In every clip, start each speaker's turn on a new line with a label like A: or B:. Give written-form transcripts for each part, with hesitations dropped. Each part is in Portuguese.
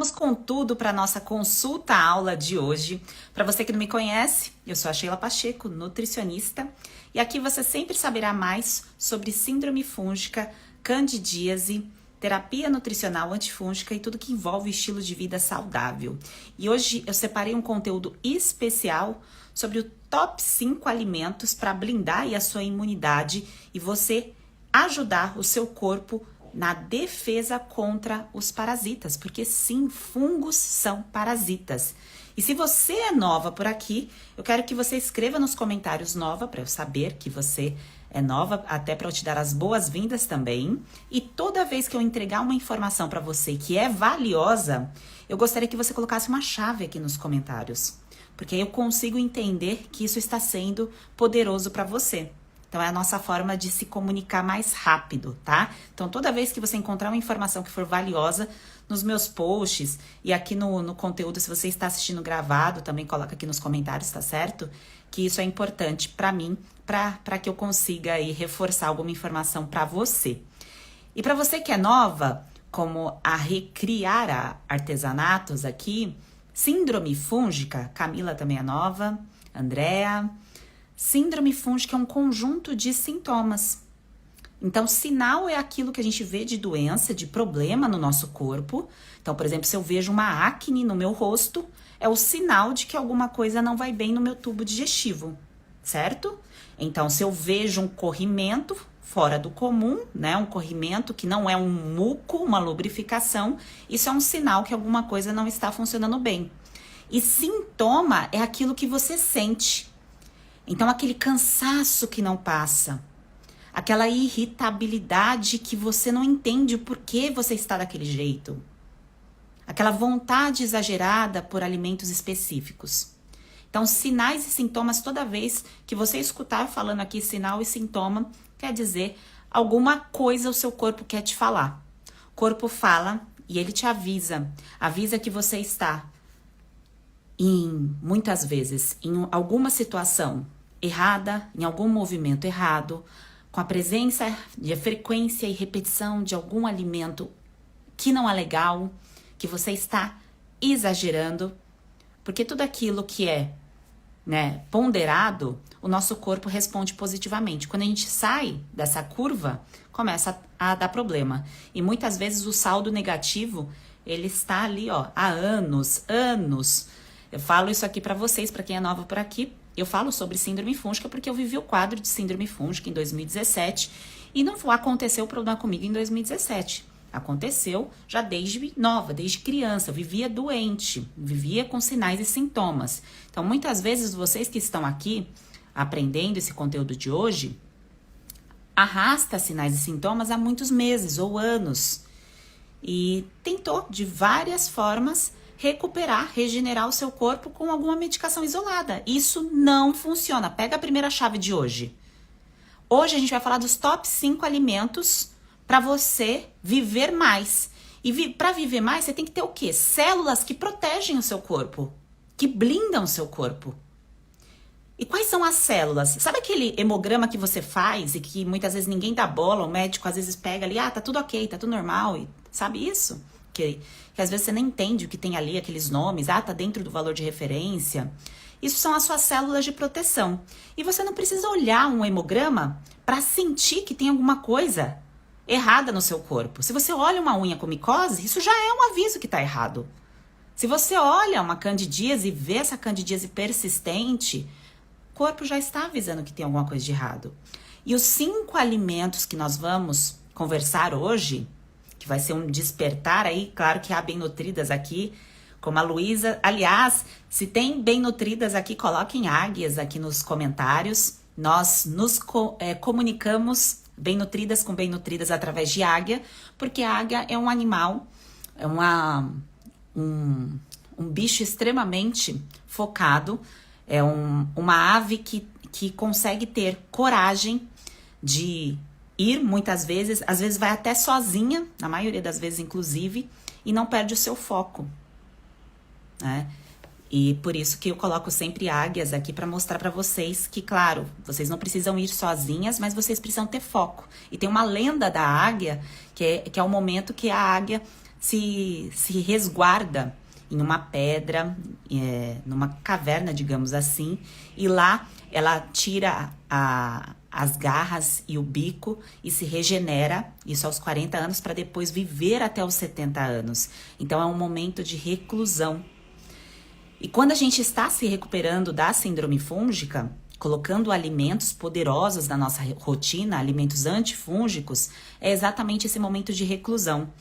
A: Vamos com tudo para nossa consulta aula de hoje. Para você que não me conhece, eu sou a Sheila Pacheco, nutricionista, e aqui você sempre saberá mais sobre síndrome fúngica, candidíase, terapia nutricional antifúngica e tudo que envolve estilo de vida saudável. E hoje eu separei um conteúdo especial sobre o top 5 alimentos para blindar aí a sua imunidade e você ajudar o seu corpo na defesa contra os parasitas, porque sim, fungos são parasitas. E se você é nova por aqui, eu quero que você escreva nos comentários nova, para eu saber que você é nova, até para eu te dar as boas-vindas também. E toda vez que eu entregar uma informação para você que é valiosa, eu gostaria que você colocasse uma chave aqui nos comentários, porque aí eu consigo entender que isso está sendo poderoso para você. Então, é a nossa forma de se comunicar mais rápido, tá? Então, toda vez que você encontrar uma informação que for valiosa, nos meus posts e aqui no conteúdo, se você está assistindo gravado, também coloca aqui nos comentários, tá certo? Que isso é importante para mim, para que eu consiga aí reforçar alguma informação para você. E para você que é nova, como a Recriar Artesanatos aqui, síndrome fúngica, Camila também é nova, Andréa. Síndrome fúngica é um conjunto de sintomas. Então, sinal é aquilo que a gente vê de doença, de problema no nosso corpo. Então, por exemplo, se eu vejo uma acne no meu rosto, é o sinal de que alguma coisa não vai bem no meu tubo digestivo, certo? Então, se eu vejo um corrimento fora do comum, né, um corrimento que não é um muco, uma lubrificação, isso é um sinal que alguma coisa não está funcionando bem. E sintoma é aquilo que você sente. Então, aquele cansaço que não passa, aquela irritabilidade que você não entende o porquê você está daquele jeito, aquela vontade exagerada por alimentos específicos. Então, sinais e sintomas, toda vez que você escutar eu falando aqui sinal e sintoma, quer dizer alguma coisa o seu corpo quer te falar. O corpo fala e ele te avisa que você está muitas vezes em alguma situação errada, em algum movimento errado, com a presença de frequência e repetição de algum alimento que não é legal, que você está exagerando, porque tudo aquilo que é, ponderado, o nosso corpo responde positivamente. Quando a gente sai dessa curva, começa a dar problema. E muitas vezes o saldo negativo, ele está ali, há anos. Eu falo isso aqui para vocês, para quem é nova por aqui. Eu falo sobre síndrome fúngica porque eu vivi o quadro de síndrome fúngica em 2017 e não aconteceu o problema comigo em 2017. Aconteceu já desde nova, desde criança. Eu vivia doente, vivia com sinais e sintomas. Então, muitas vezes, vocês que estão aqui aprendendo esse conteúdo de hoje, arrasta sinais e sintomas há muitos meses ou anos e tentou de várias formas recuperar, regenerar o seu corpo com alguma medicação isolada. Isso não funciona. Pega a primeira chave de hoje. Hoje a gente vai falar dos top 5 alimentos para você viver mais. E para viver mais, você tem que ter o quê? Células que protegem o seu corpo, que blindam o seu corpo. E quais são as células? Sabe aquele hemograma que você faz e que muitas vezes ninguém dá bola, o médico às vezes pega ali, tá tudo ok, tá tudo normal, e sabe isso? Que às vezes você nem entende o que tem ali, aqueles nomes, tá dentro do valor de referência. Isso são as suas células de proteção. E você não precisa olhar um hemograma para sentir que tem alguma coisa errada no seu corpo. Se você olha uma unha com micose, isso já é um aviso que está errado. Se você olha uma candidíase e vê essa candidíase persistente, o corpo já está avisando que tem alguma coisa de errado. E os 5 alimentos que nós vamos conversar hoje, que vai ser um despertar aí, claro que há bem nutridas aqui, como a Luísa. Aliás, se tem bem nutridas aqui, coloquem águias aqui nos comentários. Nós nos comunicamos bem nutridas com bem nutridas através de águia, porque a águia é um animal, é um bicho extremamente focado, é uma ave que consegue ter coragem de ir muitas vezes, às vezes vai até sozinha, na maioria das vezes inclusive, e não perde o seu foco, né? E por isso que eu coloco sempre águias aqui para mostrar para vocês que, claro, vocês não precisam ir sozinhas, mas vocês precisam ter foco. E tem uma lenda da águia, que é o momento que a águia se resguarda em uma pedra, numa caverna, digamos assim, e lá ela tira as garras e o bico e se regenera, isso aos 40 anos, para depois viver até os 70 anos. Então é um momento de reclusão. E quando a gente está se recuperando da síndrome fúngica, colocando alimentos poderosos na nossa rotina, alimentos antifúngicos, é exatamente esse momento de reclusão.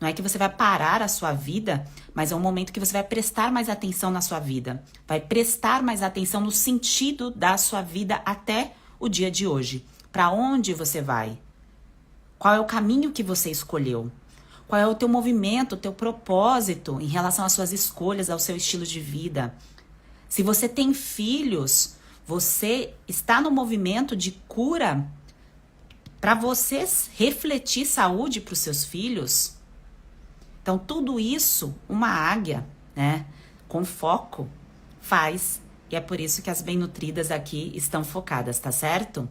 A: Não é que você vai parar a sua vida, mas é um momento que você vai prestar mais atenção na sua vida. Vai prestar mais atenção no sentido da sua vida até o dia de hoje. Para onde você vai? Qual é o caminho que você escolheu? Qual é o teu movimento, o teu propósito em relação às suas escolhas, ao seu estilo de vida? Se você tem filhos, você está no movimento de cura para você refletir saúde para os seus filhos? Então, tudo isso, uma águia, né, com foco, faz. E é por isso que as bem-nutridas aqui estão focadas, tá certo?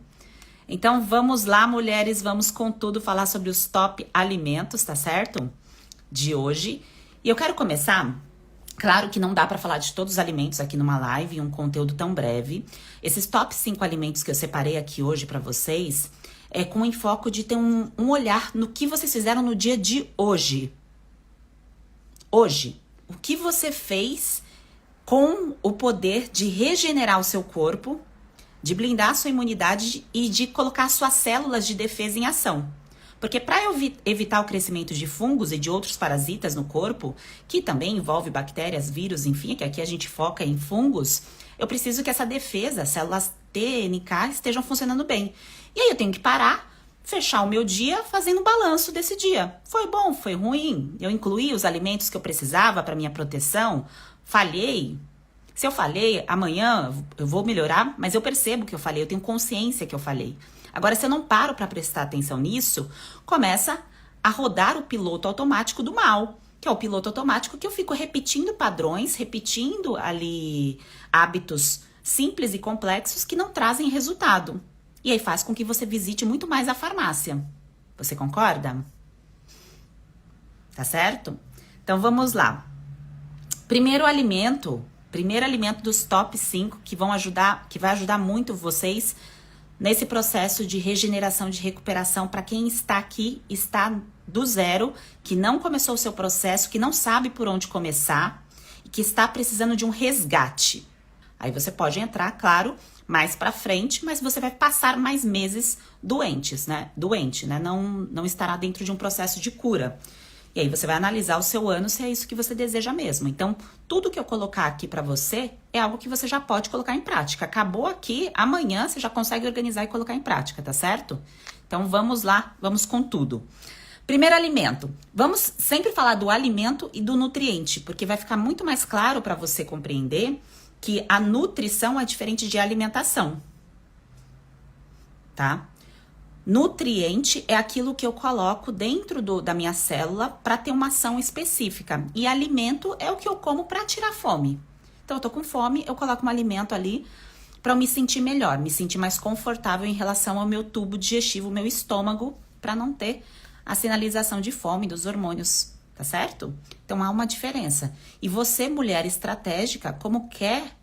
A: Então, vamos lá, mulheres, vamos com tudo falar sobre os top alimentos, tá certo? De hoje. E eu quero começar. Claro que não dá para falar de todos os alimentos aqui numa live, em um conteúdo tão breve. Esses top 5 alimentos que eu separei aqui hoje para vocês, é com o enfoque de ter um olhar no que vocês fizeram no dia de hoje. Hoje, o que você fez com o poder de regenerar o seu corpo, de blindar a sua imunidade e de colocar suas células de defesa em ação. Porque para evitar o crescimento de fungos e de outros parasitas no corpo, que também envolve bactérias, vírus, enfim, que aqui a gente foca em fungos, eu preciso que essa defesa, células T, NK, estejam funcionando bem. E aí eu tenho que parar, fechar o meu dia fazendo um balanço desse dia. Foi bom? Foi ruim? Eu incluí os alimentos que eu precisava para minha proteção? Falhei? Se eu falhei, amanhã eu vou melhorar, mas eu percebo que eu falhei, eu tenho consciência que eu falhei. Agora, se eu não paro para prestar atenção nisso, começa a rodar o piloto automático do mal, que é o piloto automático que eu fico repetindo padrões, repetindo ali hábitos simples e complexos que não trazem resultado. E aí faz com que você visite muito mais a farmácia. Você concorda? Tá certo? Então vamos lá. Primeiro alimento dos top 5 que vai ajudar muito vocês nesse processo de regeneração, de recuperação, para quem está aqui, está do zero, que não começou o seu processo, que não sabe por onde começar e que está precisando de um resgate. Aí você pode entrar, claro, mais para frente, mas você vai passar mais meses doente, né? Não estará dentro de um processo de cura. E aí você vai analisar o seu ano se é isso que você deseja mesmo. Então, tudo que eu colocar aqui pra você é algo que você já pode colocar em prática. Acabou aqui, amanhã você já consegue organizar e colocar em prática, tá certo? Então, vamos lá, vamos com tudo. Primeiro alimento. Vamos sempre falar do alimento e do nutriente, porque vai ficar muito mais claro pra você compreender que a nutrição é diferente de alimentação, tá? Nutriente é aquilo que eu coloco dentro da minha célula para ter uma ação específica. E alimento é o que eu como para tirar fome. Então, eu tô com fome, eu coloco um alimento ali para eu me sentir melhor, me sentir mais confortável em relação ao meu tubo digestivo, meu estômago, para não ter a sinalização de fome dos hormônios, tá certo? Então, há uma diferença. E você, mulher estratégica, como quer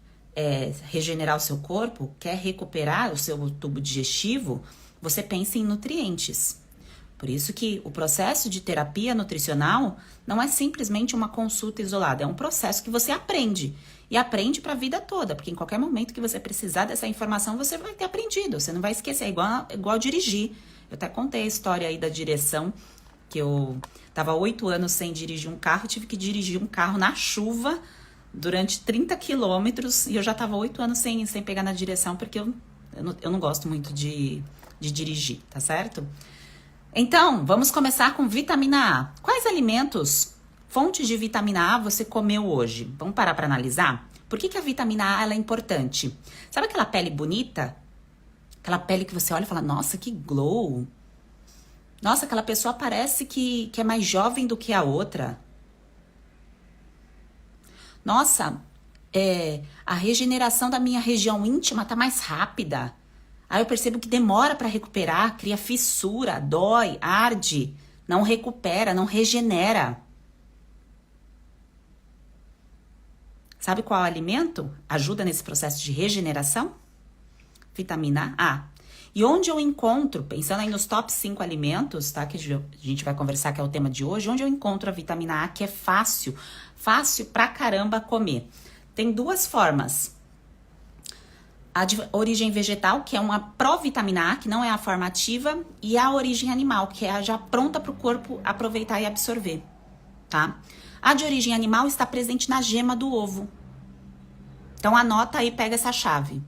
A: regenerar o seu corpo, quer recuperar o seu tubo digestivo, você pensa em nutrientes. Por isso que o processo de terapia nutricional não é simplesmente uma consulta isolada, é um processo que você aprende. E aprende para a vida toda, porque em qualquer momento que você precisar dessa informação, você vai ter aprendido, você não vai esquecer, é igual dirigir. Eu até contei a história aí da direção, que eu tava 8 anos sem dirigir um carro, tive que dirigir um carro na chuva durante 30 quilômetros, e eu já tava 8 anos sem pegar na direção, porque eu não gosto muito de dirigir, tá certo? Então, vamos começar com vitamina A. Quais alimentos, fontes de vitamina A você comeu hoje? Vamos parar para analisar? Por que a vitamina A ela é importante? Sabe aquela pele bonita? Aquela pele que você olha e fala, nossa, que glow! Nossa, aquela pessoa parece que é mais jovem do que a outra. Nossa, a regeneração da minha região íntima tá mais rápida. Aí eu percebo que demora para recuperar, cria fissura, dói, arde, não recupera, não regenera. Sabe qual alimento ajuda nesse processo de regeneração? Vitamina A. E onde eu encontro, pensando aí nos top 5 alimentos, tá? Que a gente vai conversar, que é o tema de hoje, onde eu encontro a vitamina A, que é fácil pra caramba comer. Tem duas formas. A de origem vegetal, que é uma provitamina A, que não é a forma ativa, e a origem animal, que é a já pronta para o corpo aproveitar e absorver, tá? A de origem animal está presente na gema do ovo. Então anota aí, pega essa chave.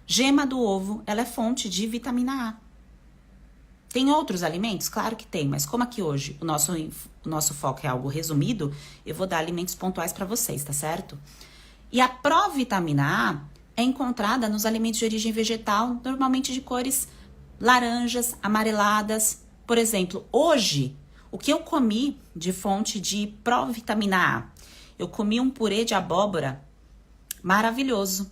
A: Gema do ovo, ela é fonte de vitamina A. Tem outros alimentos? Claro que tem, mas como aqui hoje o nosso foco é algo resumido, eu vou dar alimentos pontuais para vocês, tá certo? E a provitamina A é encontrada nos alimentos de origem vegetal, normalmente de cores laranjas, amareladas. Por exemplo, hoje, o que eu comi de fonte de provitamina A? Eu comi um purê de abóbora maravilhoso.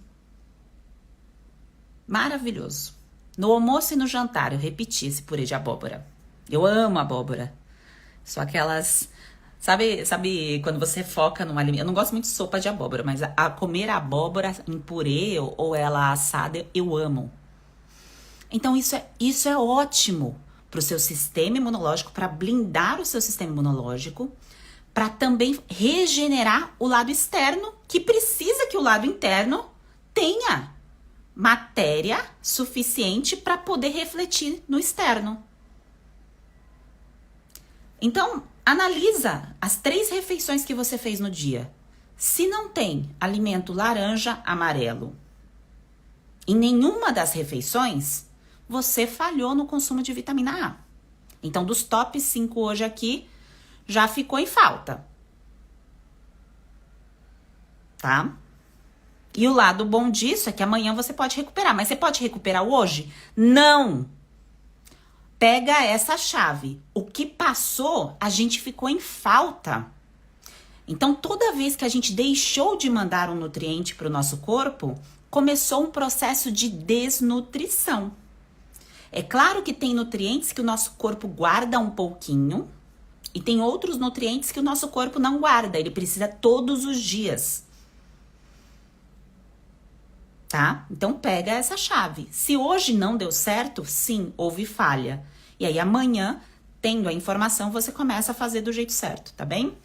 A: Maravilhoso. No almoço e no jantar, eu repeti esse purê de abóbora. Eu amo abóbora. Só aquelas... Sabe quando você foca num alimento? Eu não gosto muito de sopa de abóbora, mas a comer a abóbora em purê ou ela assada, eu amo. Então isso é ótimo para o seu sistema imunológico, para blindar o seu sistema imunológico, para também regenerar o lado externo, que precisa que o lado interno tenha matéria suficiente para poder refletir no externo. Então, analisa as 3 refeições que você fez no dia. Se não tem alimento laranja, amarelo em nenhuma das refeições, você falhou no consumo de vitamina A. Então, dos top 5 hoje aqui, já ficou em falta. Tá? E o lado bom disso é que amanhã você pode recuperar. Mas você pode recuperar hoje? Não! Pega essa chave. O que passou, a gente ficou em falta. Então, toda vez que a gente deixou de mandar um nutriente para o nosso corpo, começou um processo de desnutrição. É claro que tem nutrientes que o nosso corpo guarda um pouquinho e tem outros nutrientes que o nosso corpo não guarda. Ele precisa todos os dias. Tá? Então pega essa chave. Se hoje não deu certo, sim, houve falha. E aí amanhã, tendo a informação, você começa a fazer do jeito certo, tá bem?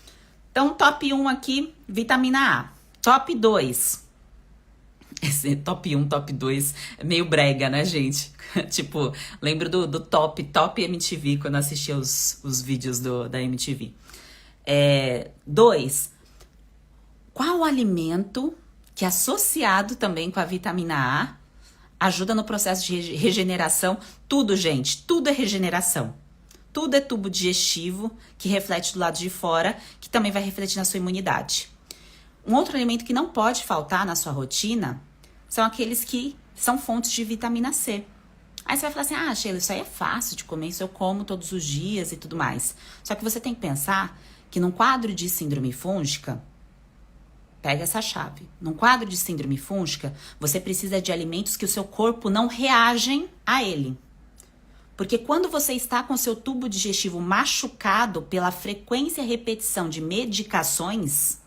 A: Então, top 1 aqui, vitamina A. Top 2. Esse top 1, top 2 é meio brega, né, gente? Tipo, lembro do top MTV, quando assistia os vídeos da MTV. 2. Qual alimento que associado também com a vitamina A, ajuda no processo de regeneração? Tudo, gente, tudo é regeneração. Tudo é tubo digestivo, que reflete do lado de fora, que também vai refletir na sua imunidade. Um outro alimento que não pode faltar na sua rotina são aqueles que são fontes de vitamina C. Aí você vai falar assim, Sheila, isso aí é fácil de comer, isso eu como todos os dias e tudo mais. Só que você tem que pensar que num quadro de síndrome fúngica, pega essa chave. Num quadro de síndrome fúngica, você precisa de alimentos que o seu corpo não reagem a ele. Porque quando você está com o seu tubo digestivo machucado pela frequência e repetição de medicações,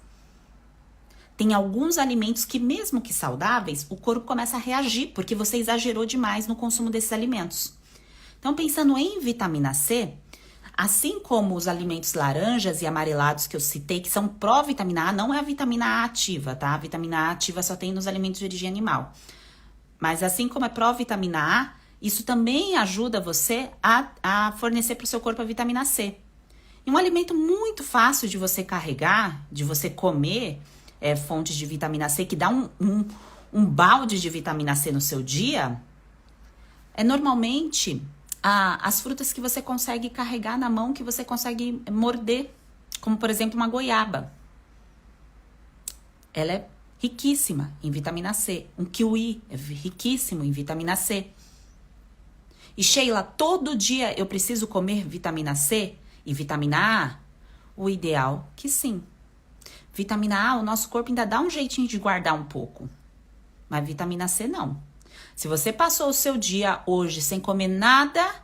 A: tem alguns alimentos que, mesmo que saudáveis, o corpo começa a reagir, porque você exagerou demais no consumo desses alimentos. Então, pensando em vitamina C, assim como os alimentos laranjas e amarelados que eu citei, que são pró-vitamina A, não é a vitamina A ativa, tá? A vitamina A ativa só tem nos alimentos de origem animal. Mas assim como é pró-vitamina A, isso também ajuda você a fornecer para o seu corpo a vitamina C. E um alimento muito fácil de você carregar, de você comer, fontes de vitamina C, que dá um balde de vitamina C no seu dia, é normalmente as frutas que você consegue carregar na mão, que você consegue morder, como por exemplo uma goiaba. Ela é riquíssima em vitamina C. Um kiwi é riquíssimo em vitamina C. E Sheila, todo dia eu preciso comer vitamina C e vitamina A? O ideal que sim. Vitamina A, o nosso corpo ainda dá um jeitinho de guardar um pouco. Mas vitamina C não. Se você passou o seu dia hoje sem comer nada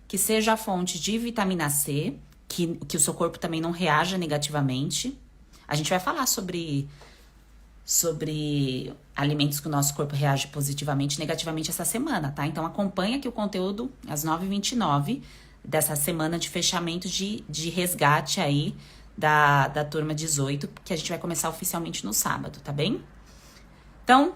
A: que seja a fonte de vitamina C, que o seu corpo também não reaja negativamente, a gente vai falar sobre sobre alimentos que o nosso corpo reage positivamente e negativamente essa semana, tá? Então acompanha aqui o conteúdo às 9h29 dessa semana de fechamento de resgate aí da turma 18, que a gente vai começar oficialmente no sábado, tá bem? Então,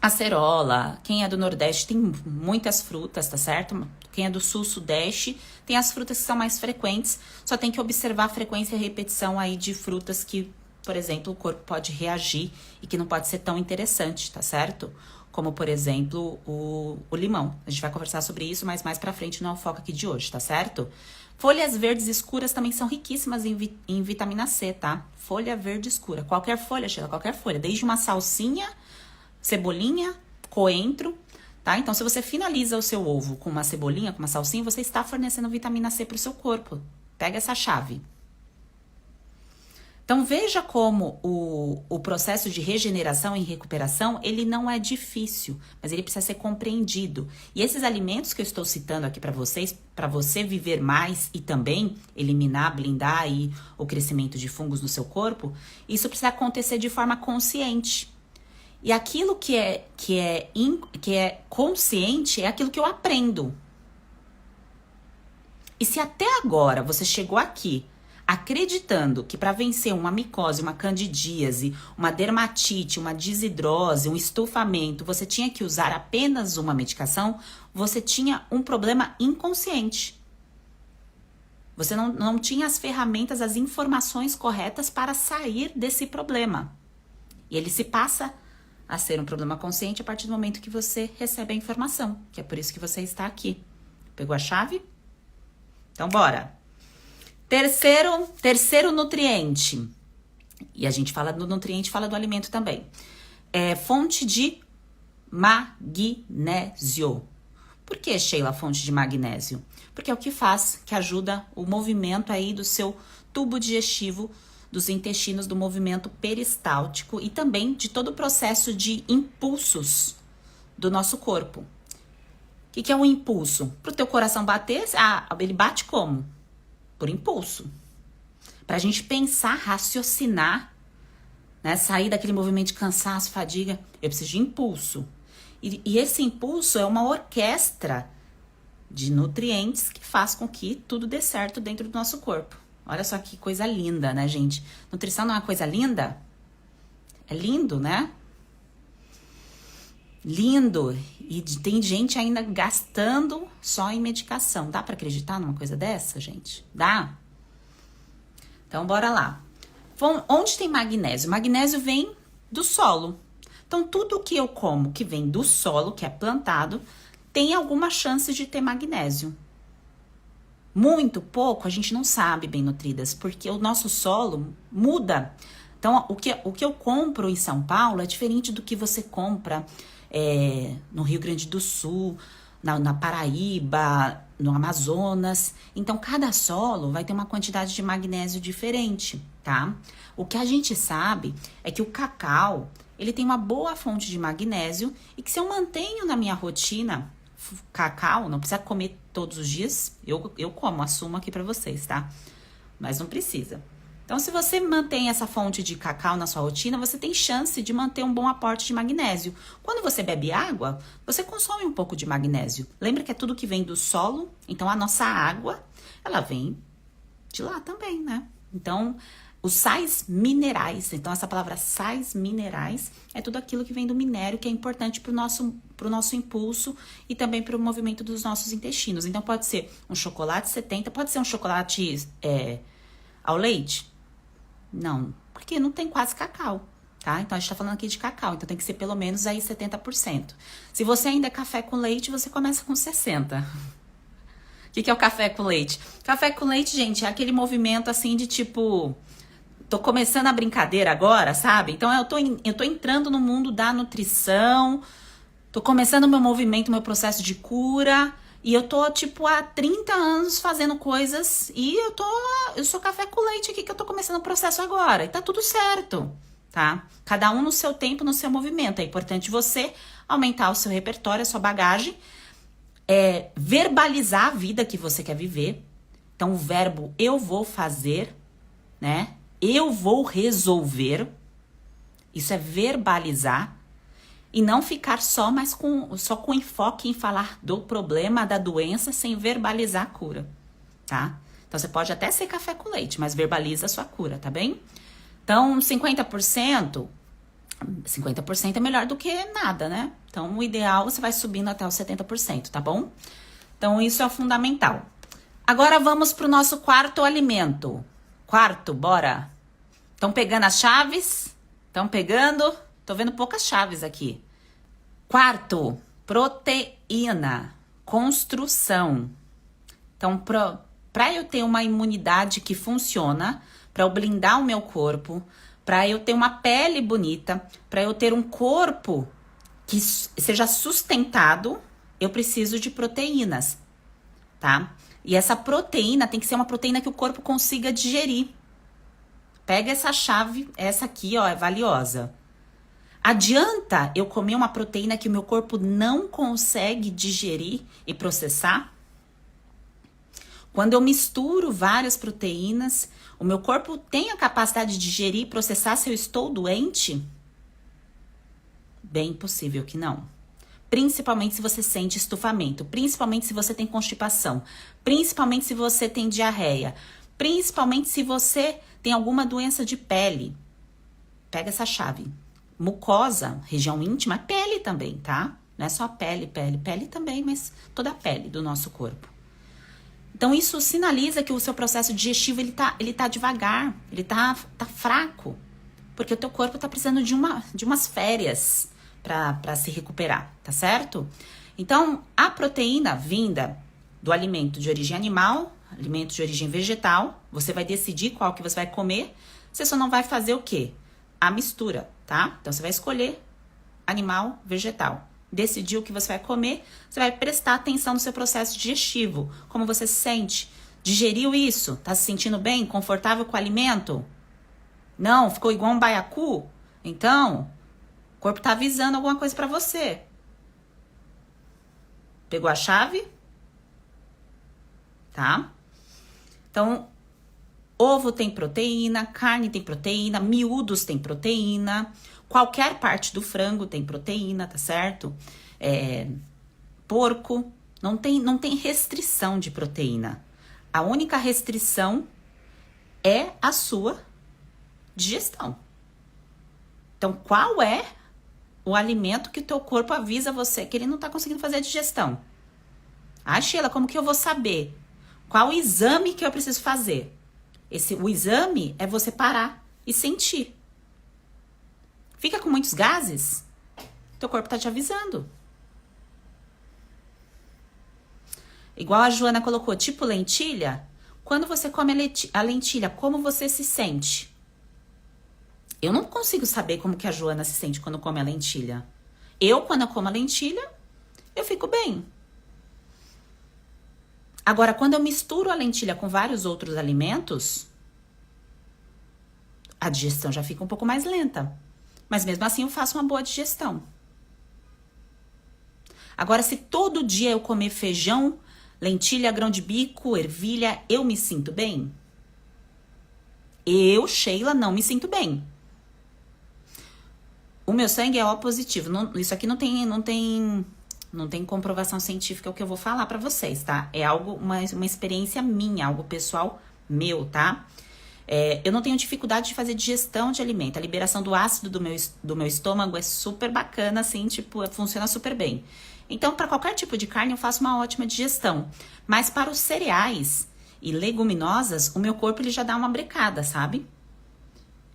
A: acerola, quem é do Nordeste tem muitas frutas, tá certo? Quem é do Sul, Sudeste, tem as frutas que são mais frequentes, só tem que observar a frequência e repetição aí de frutas que, por exemplo, o corpo pode reagir e que não pode ser tão interessante, tá certo? Como, por exemplo, o limão. A gente vai conversar sobre isso, mas mais pra frente não é o foco aqui de hoje, tá certo? Folhas verdes escuras também são riquíssimas em vitamina C, tá? Folha verde escura. Qualquer folha, Sheila, qualquer folha. Desde uma salsinha, cebolinha, coentro, tá? Então, se você finaliza o seu ovo com uma cebolinha, com uma salsinha, você está fornecendo vitamina C pro seu corpo. Pega essa chave. Então, veja como o processo de regeneração e recuperação, ele não é difícil, mas ele precisa ser compreendido. E esses alimentos que eu estou citando aqui para vocês, para você viver mais e também eliminar, blindar aí o crescimento de fungos no seu corpo, isso precisa acontecer de forma consciente. E aquilo que é consciente é aquilo que eu aprendo. E se até agora você chegou aqui acreditando que para vencer uma micose, uma candidíase, uma dermatite, uma desidrose, um estufamento, você tinha que usar apenas uma medicação, você tinha um problema inconsciente. Você não tinha as ferramentas, as informações corretas para sair desse problema. E ele se passa a ser um problema consciente a partir do momento que você recebe a informação, que é por isso que você está aqui. Pegou a chave? Então, bora! Terceiro nutriente, e a gente fala do nutriente, fala do alimento também, é fonte de magnésio. Por que, Sheila, fonte de magnésio? Porque é o que faz, que ajuda o movimento aí do seu tubo digestivo, dos intestinos, do movimento peristáltico e também de todo o processo de impulsos do nosso corpo. O que é um impulso? Para o teu coração bater, ele bate como? Por impulso. Para a gente pensar, raciocinar, né? Sair daquele movimento de cansaço, fadiga, eu preciso de impulso. E esse impulso é uma orquestra de nutrientes que faz com que tudo dê certo dentro do nosso corpo. Olha só que coisa linda, né, gente? Nutrição não é uma coisa linda? É lindo, né? Lindo. E tem gente ainda gastando só em medicação. Dá pra acreditar numa coisa dessa, gente? Dá? Então, bora lá. Onde tem magnésio? Magnésio vem do solo. Então, tudo que eu como que vem do solo, que é plantado, tem alguma chance de ter magnésio. Muito, pouco, a gente não sabe, bem nutridas, porque o nosso solo muda. Então, o que eu compro em São Paulo é diferente do que você compra no Rio Grande do Sul, na Paraíba, no Amazonas. Então, cada solo vai ter uma quantidade de magnésio diferente, tá? O que a gente sabe é que o cacau, ele tem uma boa fonte de magnésio e que se eu mantenho na minha rotina cacau, não precisa comer todos os dias, eu como, assumo aqui pra vocês, tá? Mas não precisa. Então, se você mantém essa fonte de cacau na sua rotina, você tem chance de manter um bom aporte de magnésio. Quando você bebe água, você consome um pouco de magnésio. Lembra que é tudo que vem do solo? Então, a nossa água, ela vem de lá também, né? Então, os sais minerais, então essa palavra sais minerais é tudo aquilo que vem do minério, que é importante pro nosso impulso e também para o movimento dos nossos intestinos. Então, pode ser um chocolate 70, pode ser um chocolate ao leite? Não, porque não tem quase cacau, tá? Então, a gente tá falando aqui de cacau, então tem que ser pelo menos aí 70%. Se você ainda é café com leite, você começa com 60%. O que é o café com leite? Café com leite, gente, é aquele movimento assim de tipo... Tô começando a brincadeira agora, sabe? Então, eu tô entrando no mundo da nutrição, tô começando o meu movimento, meu processo de cura... E eu tô, tipo, há 30 anos fazendo coisas e eu sou café com leite aqui que eu tô começando o processo agora. E tá tudo certo, tá? Cada um no seu tempo, no seu movimento. É importante você aumentar o seu repertório, a sua bagagem, verbalizar a vida que você quer viver. Então, o verbo eu vou fazer, né? Eu vou resolver. Isso é verbalizar e não ficar só com enfoque em falar do problema, da doença, sem verbalizar a cura, tá? Então, você pode até ser café com leite, mas verbaliza a sua cura, tá bem? Então, 50% é melhor do que nada, né? Então, o ideal, você vai subindo até os 70%, tá bom? Então, isso é fundamental. Agora, vamos pro nosso quarto alimento. Quarto, bora! Estão pegando as chaves? Estão pegando? Tô vendo poucas chaves aqui. Quarto, proteína, construção. Então, para eu ter uma imunidade que funciona, para eu blindar o meu corpo, para eu ter uma pele bonita, para eu ter um corpo que seja sustentado, eu preciso de proteínas, tá? E essa proteína tem que ser uma proteína que o corpo consiga digerir. Pega essa chave, essa aqui, ó, é valiosa. Adianta eu comer uma proteína que o meu corpo não consegue digerir e processar? Quando eu misturo várias proteínas, o meu corpo tem a capacidade de digerir e processar se eu estou doente? Bem possível que não. Principalmente se você sente estufamento, principalmente se você tem constipação, principalmente se você tem diarreia, principalmente se você tem alguma doença de pele. Pega essa chave. Mucosa, região íntima, pele também, tá? Não é só pele também, mas toda a pele do nosso corpo. Então, isso sinaliza que o seu processo digestivo, ele tá devagar, ele tá fraco, porque o teu corpo tá precisando de umas férias para se recuperar, tá certo? Então, a proteína vinda do alimento de origem animal, alimento de origem vegetal, você vai decidir qual que você vai comer, você só não vai fazer o quê? A mistura, tá? Então, você vai escolher animal, vegetal. Decidir o que você vai comer, você vai prestar atenção no seu processo digestivo. Como você se sente? Digeriu isso? Tá se sentindo bem? Confortável com o alimento? Não? Ficou igual um baiacu? Então, o corpo tá avisando alguma coisa pra você. Pegou a chave? Tá? Então, ovo tem proteína, carne tem proteína, miúdos tem proteína, qualquer parte do frango tem proteína, tá certo? Porco, não tem restrição de proteína. A única restrição é a sua digestão. Então, qual é o alimento que o teu corpo avisa você que ele não tá conseguindo fazer a digestão? Ah, Sheila, como que eu vou saber? Qual o exame que eu preciso fazer? O exame é você parar e sentir. Fica com muitos gases? Teu corpo tá te avisando. Igual a Joana colocou, tipo lentilha. Quando você come a lentilha, como você se sente? Eu não consigo saber como que a Joana se sente quando come a lentilha. Quando eu como a lentilha, eu fico bem. Agora, quando eu misturo a lentilha com vários outros alimentos, a digestão já fica um pouco mais lenta. Mas mesmo assim eu faço uma boa digestão. Agora, se todo dia eu comer feijão, lentilha, grão de bico, ervilha, eu me sinto bem? Eu, Sheila, não me sinto bem. O meu sangue é O positivo. Isso aqui não tem comprovação científica o que eu vou falar pra vocês, tá? É uma experiência minha, algo pessoal meu, tá? Eu não tenho dificuldade de fazer digestão de alimento. A liberação do ácido do meu estômago é super bacana, assim, tipo, funciona super bem. Então, para qualquer tipo de carne, eu faço uma ótima digestão. Mas para os cereais e leguminosas, o meu corpo ele já dá uma brecada, sabe?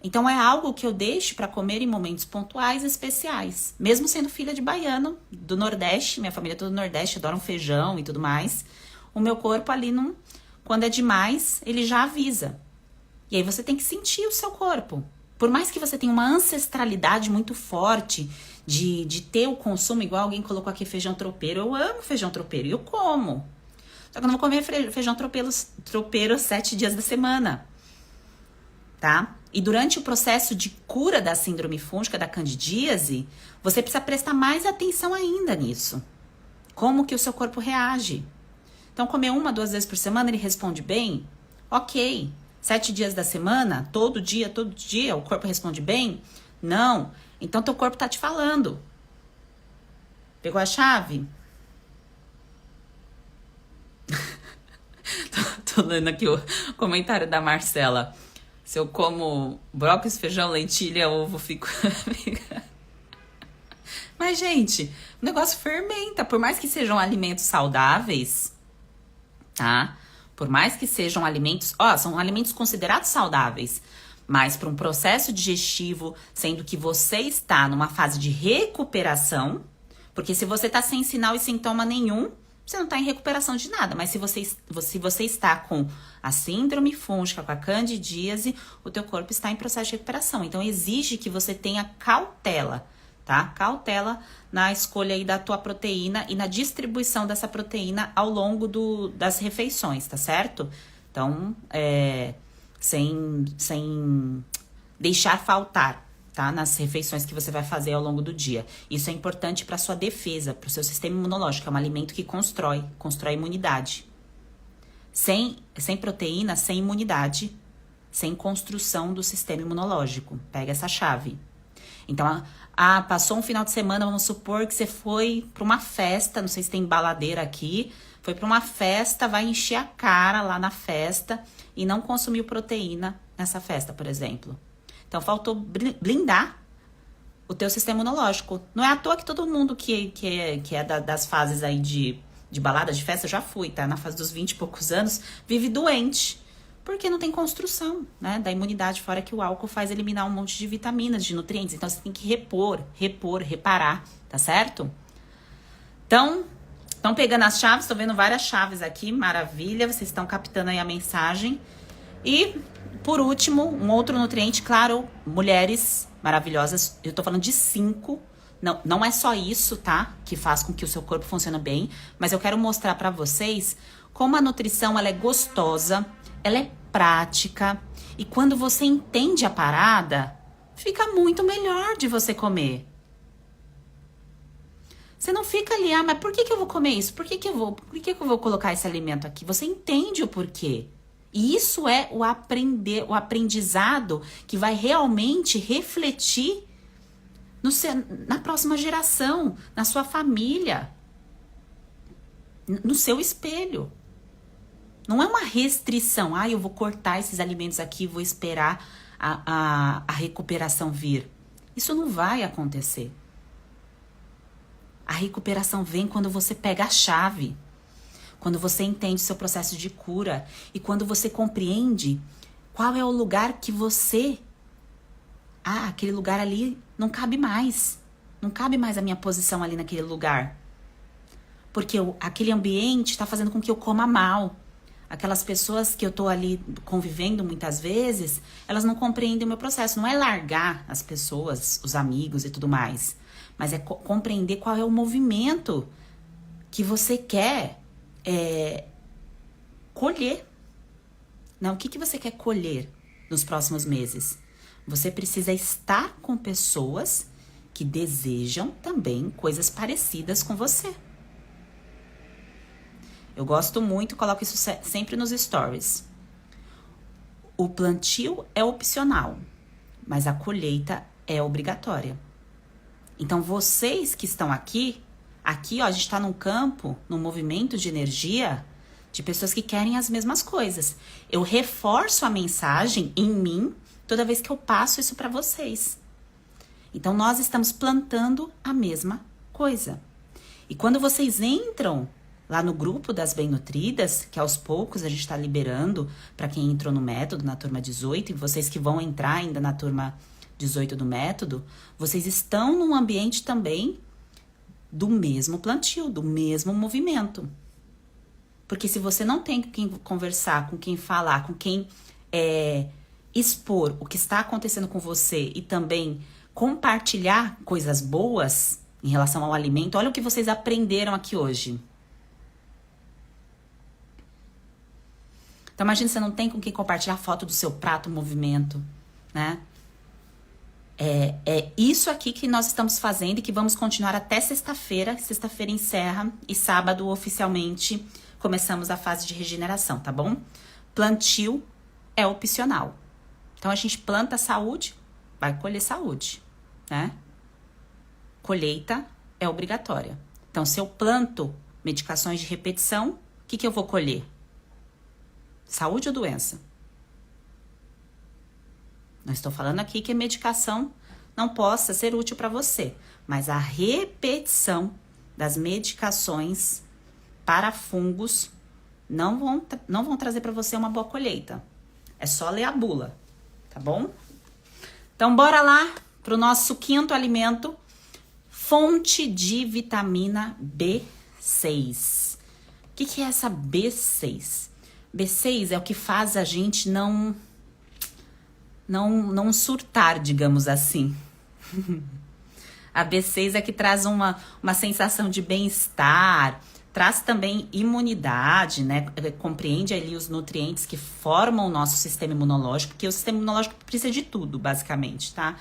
A: Então, é algo que eu deixo para comer em momentos pontuais especiais. Mesmo sendo filha de baiano, do Nordeste, minha família é toda do Nordeste, adoram feijão e tudo mais. O meu corpo ali, quando é demais, ele já avisa. E aí você tem que sentir o seu corpo. Por mais que você tenha uma ancestralidade muito forte de ter o consumo, igual alguém colocou aqui feijão tropeiro. Eu amo feijão tropeiro e eu como. Só que eu não vou comer feijão tropeiro 7 dias da semana. Tá? E durante o processo de cura da síndrome fúngica, da candidíase, você precisa prestar mais atenção ainda nisso. Como que o seu corpo reage. Então, comer 1, 2 vezes por semana, ele responde bem? Ok. 7 dias da semana, todo dia, o corpo responde bem? Não. Então teu corpo tá te falando. Pegou a chave? Tô lendo aqui o comentário da Marcela. Se eu como brócolis, feijão, lentilha, ovo, fico... Mas, gente, o negócio fermenta. Por mais que sejam alimentos saudáveis, tá? Por mais que sejam alimentos... Ó, são alimentos considerados saudáveis. Mas para um processo digestivo, sendo que você está numa fase de recuperação... Porque se você tá sem sinal e sintoma nenhum, você não tá em recuperação de nada. Mas se você está com a síndrome fúngica, com a candidíase, o teu corpo está em processo de recuperação. Então, exige que você tenha cautela, tá? Cautela na escolha aí da tua proteína e na distribuição dessa proteína ao longo das refeições, tá certo? Então, sem deixar faltar, tá? Nas refeições que você vai fazer ao longo do dia. Isso é importante para sua defesa, para o seu sistema imunológico. É um alimento que constrói imunidade. Sem proteína, sem imunidade, sem construção do sistema imunológico. Pega essa chave. Então, passou um final de semana, vamos supor que você foi para uma festa, não sei se tem baladeira aqui, foi para uma festa, vai encher a cara lá na festa e não consumiu proteína nessa festa, por exemplo. Então, faltou blindar o teu sistema imunológico. Não é à toa que todo mundo que é das fases aí de balada, de festa, já fui, tá? Na fase dos 20 e poucos anos, vive doente. Porque não tem construção, né? Da imunidade, fora que o álcool faz eliminar um monte de vitaminas, de nutrientes. Então, você tem que reparar, tá certo? Então, estão pegando as chaves, tô vendo várias chaves aqui, maravilha. Vocês estão captando aí a mensagem. E, por último, um outro nutriente, claro, mulheres maravilhosas. Eu tô falando de 5. Não é só isso, tá? Que faz com que o seu corpo funcione bem. Mas eu quero mostrar pra vocês como a nutrição, ela é gostosa, ela é prática. E quando você entende a parada, fica muito melhor de você comer. Você não fica ali, mas por que eu vou comer isso? Por que eu vou colocar esse alimento aqui? Você entende o porquê. E isso é o aprendizado que vai realmente refletir na próxima geração, na sua família, no seu espelho. Não é uma restrição. Eu vou cortar esses alimentos aqui, vou esperar a recuperação vir. Isso não vai acontecer. A recuperação vem quando você pega a chave. Quando você entende o seu processo de cura e quando você compreende qual é o lugar que você... aquele lugar ali não cabe mais. Não cabe mais a minha posição ali naquele lugar. Porque aquele ambiente está fazendo com que eu coma mal. Aquelas pessoas que eu tô ali convivendo muitas vezes, elas não compreendem o meu processo. Não é largar as pessoas, os amigos e tudo mais. Mas é compreender qual é o movimento que você quer colher. Não, o que você quer colher nos próximos meses? Você precisa estar com pessoas que desejam também coisas parecidas com você. Eu gosto muito, coloco isso sempre nos stories. O plantio é opcional, mas a colheita é obrigatória. Então, vocês que estão aqui, ó, a gente está num campo, num movimento de energia de pessoas que querem as mesmas coisas. Eu reforço a mensagem em mim toda vez que eu passo isso para vocês. Então, nós estamos plantando a mesma coisa. E quando vocês entram lá no grupo das bem-nutridas, que aos poucos a gente está liberando para quem entrou no método, na turma 18, e vocês que vão entrar ainda na turma 18 do método, vocês estão num ambiente também do mesmo plantio, do mesmo movimento. Porque se você não tem com quem conversar, com quem falar, com quem expor o que está acontecendo com você e também compartilhar coisas boas em relação ao alimento, olha o que vocês aprenderam aqui hoje. Então, imagina, você não tem com quem compartilhar foto do seu prato, movimento, né? É isso aqui que nós estamos fazendo e que vamos continuar até sexta-feira. Sexta-feira encerra e sábado, oficialmente, começamos a fase de regeneração, tá bom? Plantio é opcional. Então, a gente planta saúde, vai colher saúde. né? Colheita é obrigatória. Então, se eu planto medicações de repetição, o que eu vou colher? Saúde ou doença? Não estou falando aqui que a medicação não possa ser útil para você, mas a repetição das medicações para fungos não vão trazer para você uma boa colheita. É só ler a bula, tá bom? Então, bora lá para o nosso quinto alimento, fonte de vitamina B6. O que é essa B6? B6 é o que faz a gente não surtar, digamos assim. A B6 é que traz uma sensação de bem-estar, traz também imunidade, né? Compreende ali os nutrientes que formam o nosso sistema imunológico, porque o sistema imunológico precisa de tudo, basicamente, tá?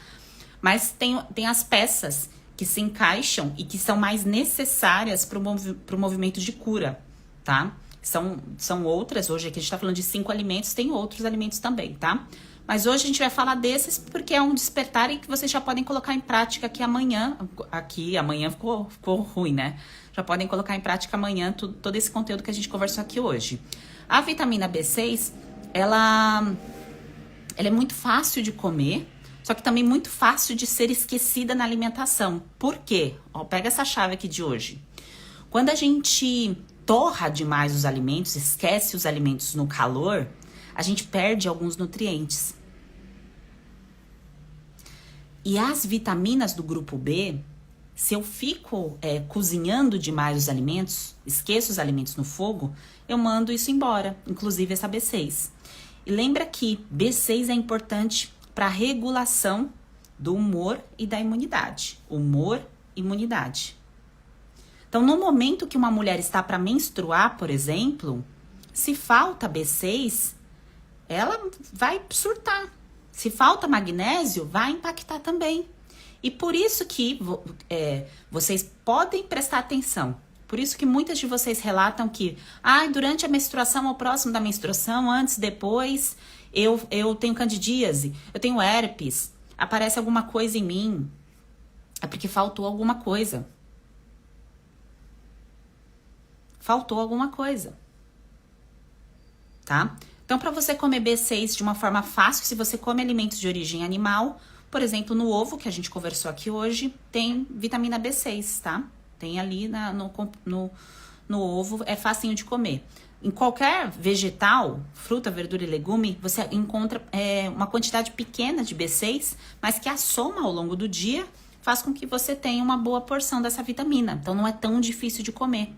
A: Mas tem as peças que se encaixam e que são mais necessárias para o movimento de cura, tá? São outras, hoje aqui a gente tá falando de 5 alimentos, tem outros alimentos também, tá? Mas hoje a gente vai falar desses porque é um despertar e que vocês já podem colocar em prática aqui amanhã. Amanhã ficou ruim, né? Já podem colocar em prática amanhã todo esse conteúdo que a gente conversou aqui hoje. A vitamina B6, ela é muito fácil de comer, só que também muito fácil de ser esquecida na alimentação. Por quê? Ó, pega essa chave aqui de hoje. Quando a gente torra demais os alimentos, esquece os alimentos no calor, a gente perde alguns nutrientes. E as vitaminas do grupo B, se eu fico cozinhando demais os alimentos, esqueço os alimentos no fogo, eu mando isso embora, inclusive essa B6. E lembra que B6 é importante para a regulação do humor e da imunidade. Humor e imunidade. Então, no momento que uma mulher está para menstruar, por exemplo, se falta B6, ela vai surtar. Se falta magnésio, vai impactar também. E por isso que vocês podem prestar atenção. Por isso que muitas de vocês relatam que durante a menstruação ou próximo da menstruação, antes, depois, eu tenho candidíase, eu tenho herpes, aparece alguma coisa em mim. É porque faltou alguma coisa. Faltou alguma coisa. Tá? Então, para você comer B6 de uma forma fácil, se você come alimentos de origem animal, por exemplo, no ovo, que a gente conversou aqui hoje, tem vitamina B6, tá? Tem ali no ovo, é facinho de comer. Em qualquer vegetal, fruta, verdura e legume, você encontra uma quantidade pequena de B6, mas que a soma ao longo do dia faz com que você tenha uma boa porção dessa vitamina. Então, não é tão difícil de comer.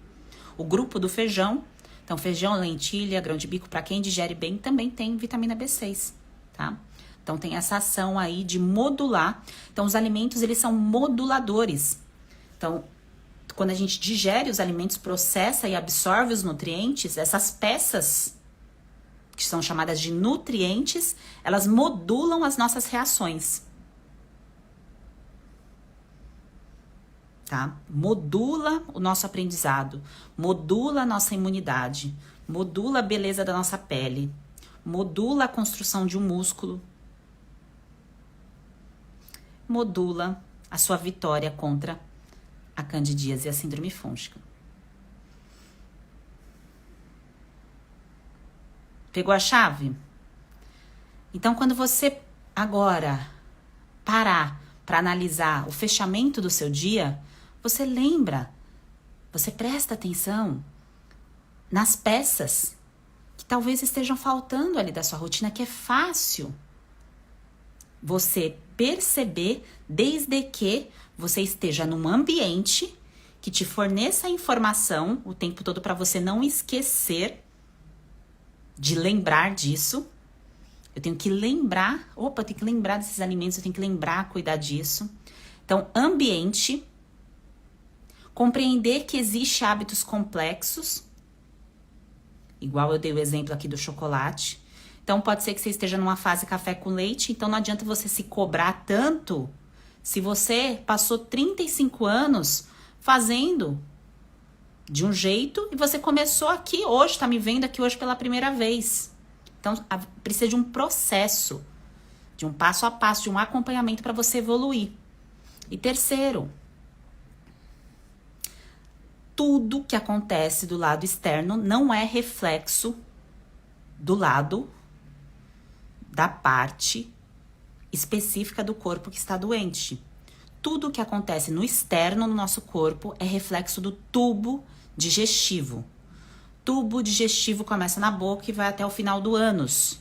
A: O grupo do feijão, então feijão, lentilha, grão de bico, para quem digere bem, também tem vitamina B6, tá? Então, tem essa ação aí de modular. Então, os alimentos, eles são moduladores. Então, quando a gente digere os alimentos, processa e absorve os nutrientes, essas peças, que são chamadas de nutrientes, elas modulam as nossas reações. Tá? Modula o nosso aprendizado, modula a nossa imunidade, modula a beleza da nossa pele, modula a construção de um músculo, modula a sua vitória contra a candidíase e a síndrome fúngica. Pegou a chave? Então, quando você agora parar para analisar o fechamento do seu dia, você lembra, você presta atenção nas peças que talvez estejam faltando ali da sua rotina, que é fácil você perceber desde que você esteja num ambiente que te forneça a informação o tempo todo para você não esquecer de lembrar disso. Eu tenho que lembrar, eu tenho que lembrar desses alimentos, eu tenho que lembrar, cuidar disso. Então, ambiente, compreender que existe hábitos complexos, igual eu dei o exemplo aqui do chocolate. Então, pode ser que você esteja numa fase café com leite, então não adianta você se cobrar tanto se você passou 35 anos fazendo de um jeito e você começou aqui hoje, tá me vendo aqui hoje pela primeira vez. Então, precisa de um processo, de um passo a passo, de um acompanhamento para você evoluir. E terceiro, tudo que acontece do lado externo não é reflexo do lado da parte específica do corpo que está doente. Tudo que acontece no externo no nosso corpo é reflexo do tubo digestivo. Tubo digestivo começa na boca e vai até o final do ânus.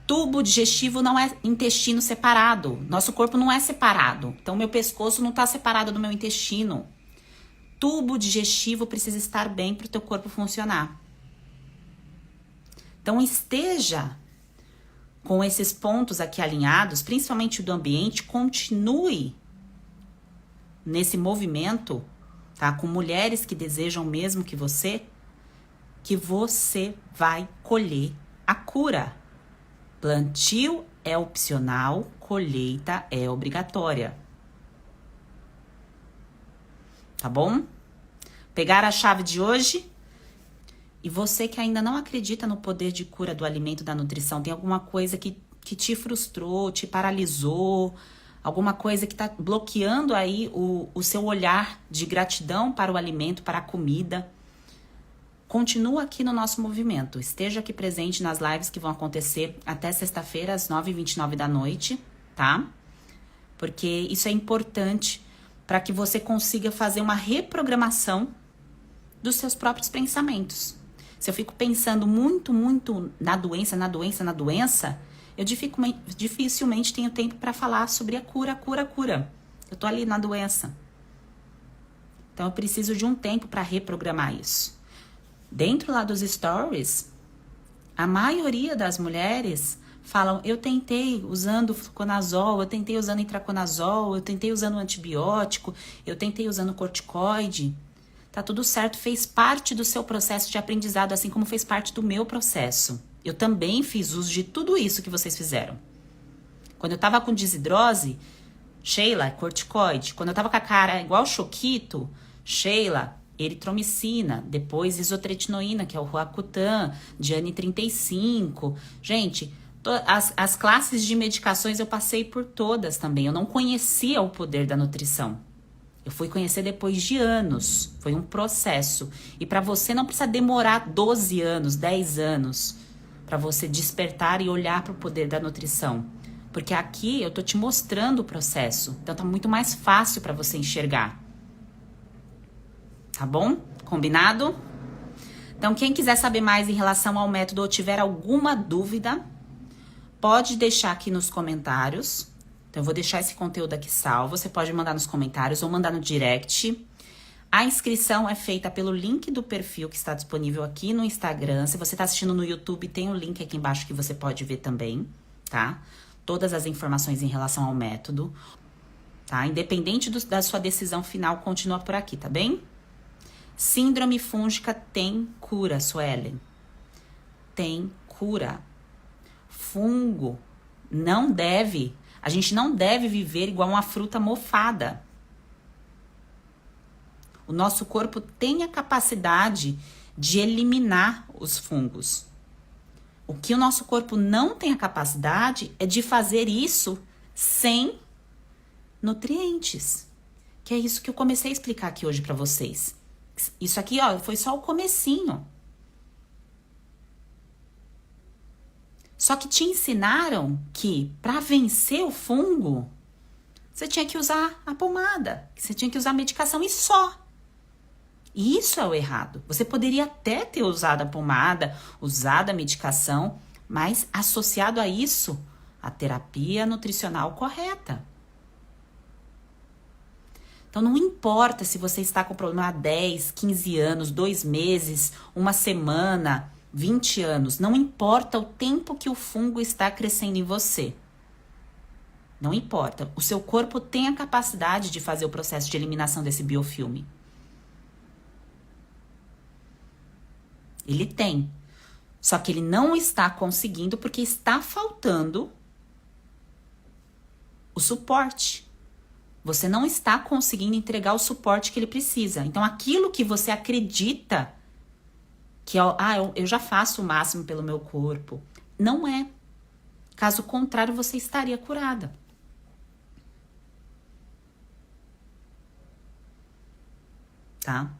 A: Tubo digestivo não é intestino separado. Nosso corpo não é separado. Então, meu pescoço não está separado do meu intestino. Tubo digestivo precisa estar bem para o teu corpo funcionar. Então, esteja com esses pontos aqui alinhados, principalmente do ambiente, continue nesse movimento, tá? Com mulheres que desejam o mesmo que você vai colher a cura. Plantio é opcional, colheita é obrigatória. Tá bom? Pegar a chave de hoje? E você que ainda não acredita no poder de cura do alimento, da nutrição, tem alguma coisa que te frustrou, te paralisou, alguma coisa que está bloqueando aí o seu olhar de gratidão para o alimento, para a comida, continua aqui no nosso movimento. Esteja aqui presente nas lives que vão acontecer até sexta-feira, às 9h29 da noite, tá? Porque isso é importante para que você consiga fazer uma reprogramação dos seus próprios pensamentos. Se eu fico pensando muito na doença, eu dificilmente tenho tempo para falar sobre a cura. Eu tô ali na doença. Então eu preciso de um tempo para reprogramar isso. Dentro lá dos stories, a maioria das mulheres falam, eu tentei usando fluconazol, eu tentei usando itraconazol, eu tentei usando antibiótico, eu tentei usando corticoide. Tá tudo certo, fez parte do seu processo de aprendizado, assim como fez parte do meu processo. Eu também fiz uso de tudo isso que vocês fizeram. Quando eu tava com desidrose, Sheila, corticoide. Quando eu tava com a cara igual choquito, Sheila, eritromicina. Depois isotretinoína, que é o Roacutan, Diane 35. Gente, as classes de medicações eu passei por todas também. Eu não conhecia o poder da nutrição. Eu fui conhecer depois de anos. Foi um processo. E para você não precisa demorar 12 anos, 10 anos para você despertar e olhar para o poder da nutrição. Porque aqui eu tô te mostrando o processo. Então tá muito mais fácil para você enxergar. Tá bom? Combinado? Então quem quiser saber mais em relação ao método ou tiver alguma dúvida, pode deixar aqui nos comentários. Então, eu vou deixar esse conteúdo aqui salvo. Você pode mandar nos comentários ou mandar no direct. A inscrição é feita pelo link do perfil que está disponível aqui no Instagram. Se você está assistindo no YouTube, tem um link aqui embaixo que você pode ver também, tá? Todas as informações em relação ao método, tá? Independente da sua decisão final, continua por aqui, tá bem? Síndrome fúngica tem cura, Suelen. Tem cura. Fungo não deve... A gente não deve viver igual uma fruta mofada. O nosso corpo tem a capacidade de eliminar os fungos. O que o nosso corpo não tem a capacidade é de fazer isso sem nutrientes. Que é isso que eu comecei a explicar aqui hoje para vocês. Isso aqui, ó, foi só o comecinho. Só que te ensinaram que para vencer o fungo, você tinha que usar a pomada, você tinha que usar a medicação e só. E isso é o errado. Você poderia até ter usado a pomada, usado a medicação, mas associado a isso, a terapia nutricional correta. Então não importa se você está com problema há 10, 15 anos, 2 meses, uma semana... 20 anos, não importa o tempo que o fungo está crescendo em você. Não importa. O seu corpo tem a capacidade de fazer o processo de eliminação desse biofilme. Ele tem. Só que ele não está conseguindo porque está faltando o suporte. Você não está conseguindo entregar o suporte que ele precisa. Então, aquilo que você acredita que eu já faço o máximo pelo meu corpo. Não é. Caso contrário, você estaria curada. tá?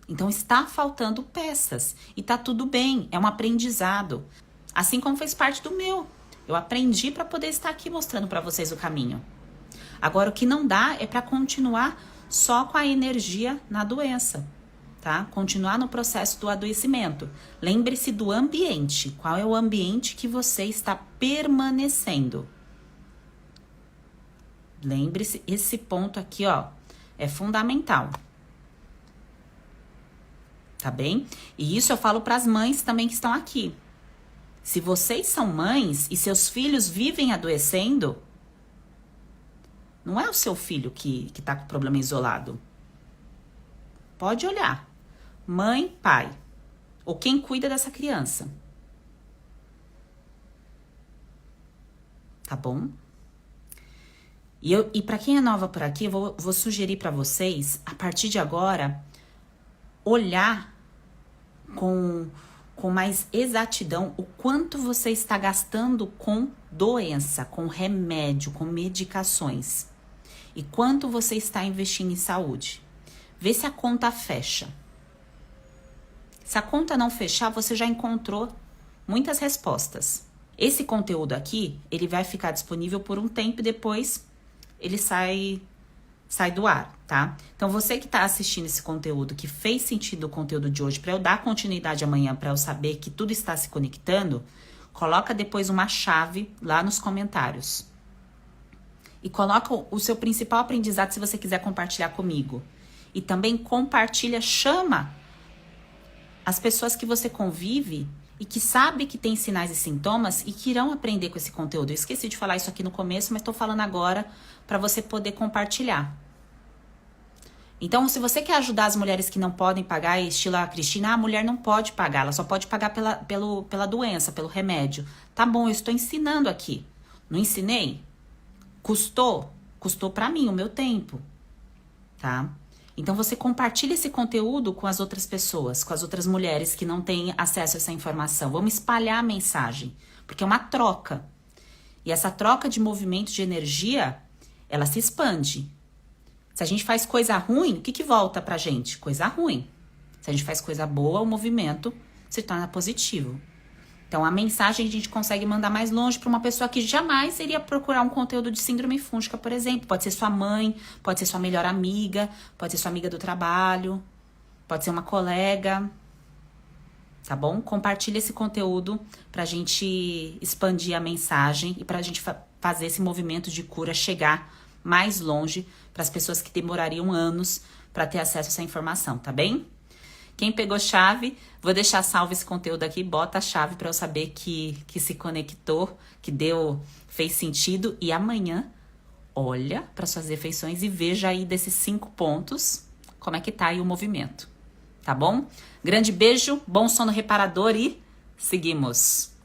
A: Então está faltando peças e tá tudo bem, é um aprendizado. Assim como fez parte do meu. Eu aprendi para poder estar aqui mostrando para vocês o caminho. Agora o que não dá é para continuar só com a energia na doença, tá? Continuar no processo do adoecimento. Lembre-se do ambiente. Qual é o ambiente que você está permanecendo? Lembre-se, esse ponto aqui, ó, é fundamental. Tá bem? E isso eu falo para as mães também que estão aqui. Se vocês são mães e seus filhos vivem adoecendo, não é o seu filho que tá com problema isolado. Pode olhar. Mãe, pai. Ou quem cuida dessa criança. Tá bom? E para quem é nova por aqui, eu vou sugerir para vocês, a partir de agora, olhar com mais exatidão o quanto você está gastando com doença, com remédio, com medicações. E quanto você está investindo em saúde. Vê se a conta fecha. Se a conta não fechar, você já encontrou muitas respostas. Esse conteúdo aqui, ele vai ficar disponível por um tempo e depois ele sai do ar, tá? Então, você que tá assistindo esse conteúdo, que fez sentido o conteúdo de hoje, para eu dar continuidade amanhã, para eu saber que tudo está se conectando, coloca depois uma chave lá nos comentários. E coloca o seu principal aprendizado se você quiser compartilhar comigo. E também compartilha, chama as pessoas que você convive e que sabe que tem sinais e sintomas e que irão aprender com esse conteúdo. Eu esqueci de falar isso aqui no começo, mas estou falando agora para você poder compartilhar. Então, se você quer ajudar as mulheres que não podem pagar, estilo a Cristina, a mulher não pode pagar, ela só pode pagar pela doença, pelo remédio. Tá bom, eu estou ensinando aqui. Não ensinei? Custou? Custou para mim o meu tempo, tá? Então, você compartilha esse conteúdo com as outras pessoas, com as outras mulheres que não têm acesso a essa informação. Vamos espalhar a mensagem, porque é uma troca. E essa troca de movimento de energia, ela se expande. Se a gente faz coisa ruim, o que volta pra gente? Coisa ruim. Se a gente faz coisa boa, o movimento se torna positivo. Então, a mensagem a gente consegue mandar mais longe para uma pessoa que jamais iria procurar um conteúdo de síndrome fúngica, por exemplo. Pode ser sua mãe, pode ser sua melhor amiga, pode ser sua amiga do trabalho, pode ser uma colega, tá bom? Compartilha esse conteúdo pra gente expandir a mensagem e pra gente fazer esse movimento de cura chegar mais longe para as pessoas que demorariam anos para ter acesso a essa informação, tá bem? Quem pegou chave, vou deixar salvo esse conteúdo aqui, bota a chave para eu saber que se conectou, que fez sentido. E amanhã, olha para suas refeições e veja aí desses 5 pontos, como é que tá aí o movimento, tá bom? Grande beijo, bom sono reparador e seguimos!